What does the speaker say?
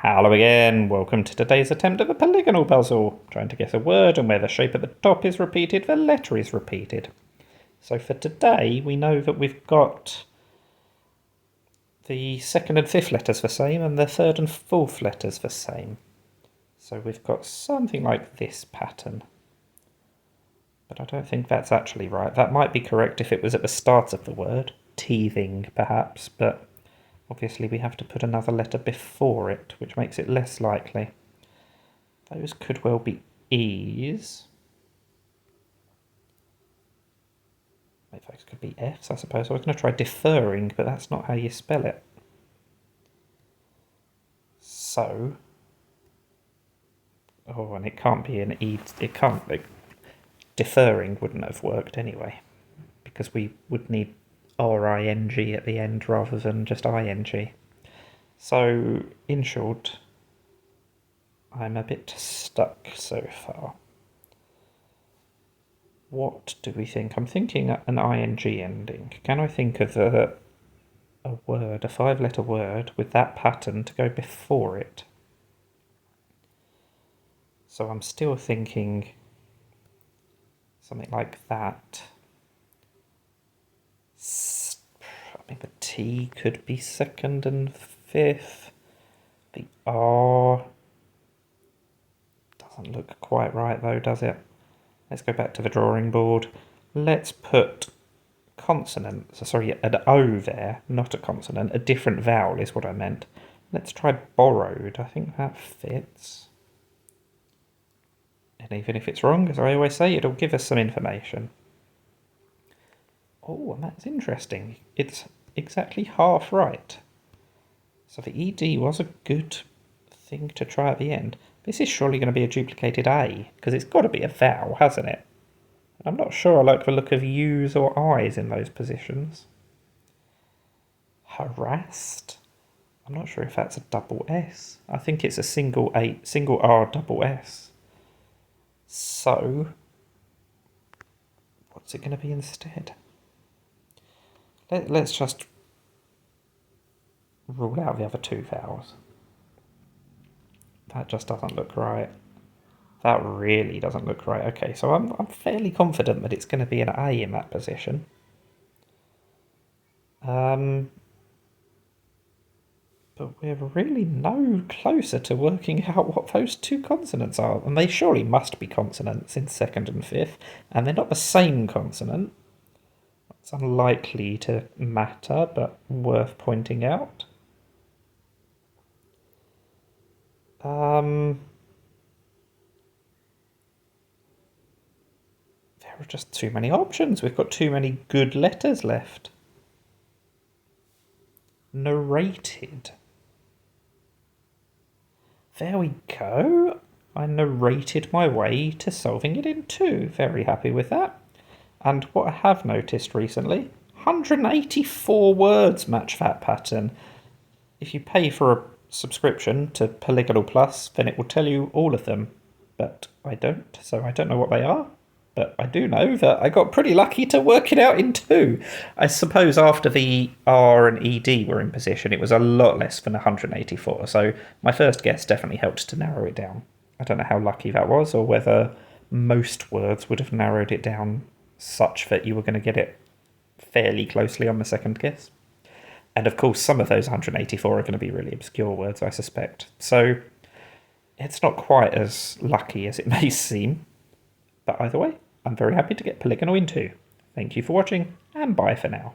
Hello again, welcome to today's attempt at the polygonal puzzle. Trying to guess a word, and where the shape at the top is repeated, the letter is repeated. So for today, we know that we've got the second and fifth letters the same, and the third and fourth letters the same. So we've got something like this pattern. But I don't think that's actually right. That might be correct if it was at the start of the word, teething perhaps, but obviously we have to put another letter before it, which makes it less likely. Those could well be E's. Maybe those could be F's, I suppose. I was going to try deferring, but that's not how you spell it. So, oh, and it can't be an E. It can't. Deferring wouldn't have worked anyway, because we would need R-I-N-G at the end rather than just I-N-G. So, in short, I'm a bit stuck so far. What do we think? I'm thinking an ing ending. Can I think of a word, a 5-letter word, with that pattern to go before it? So I'm still thinking something like that. I mean, the T could be second and fifth. The R doesn't look quite right though, does it? Let's go back to the drawing board. Let's put consonants, sorry, an O there, not a consonant, a different vowel is what I meant. Let's try borrowed. I think that fits. And even if it's wrong, as I always say, it'll give us some information. Oh, and that's interesting. It's exactly half right. So the ED was a good thing to try at the end. This is surely going to be a duplicated A, because it's got to be a vowel, hasn't it? And I'm not sure I like the look of U's or I's in those positions. Harassed? I'm not sure if that's a double S. I think it's a single R double S. So, what's it going to be instead? Let's just rule out the other two vowels. That just doesn't look right. That really doesn't look right. Okay, so I'm fairly confident that it's going to be an A in that position. But we're really no closer to working out what those two consonants are. And they surely must be consonants in second and fifth. And they're not the same consonant. It's unlikely to matter, but worth pointing out. There are just too many options. We've got too many good letters left. Narrated. There we go. I narrated my way to solving it in 2. Very happy with that. And what I have noticed recently, 184 words match that pattern. If you pay for a subscription to Polygonle Plus, then it will tell you all of them. But I don't, so I don't know what they are. But I do know that I got pretty lucky to work it out in 2. I suppose after the R and ED were in position, it was a lot less than 184. So my first guess definitely helped to narrow it down. I don't know how lucky that was, or whether most words would have narrowed it down such that you were going to get it fairly closely on the second guess. And of course, some of those 184 are going to be really obscure words, I suspect. So it's not quite as lucky as it may seem. But either way, I'm very happy to get Polygonle in 2. Thank you for watching, and bye for now.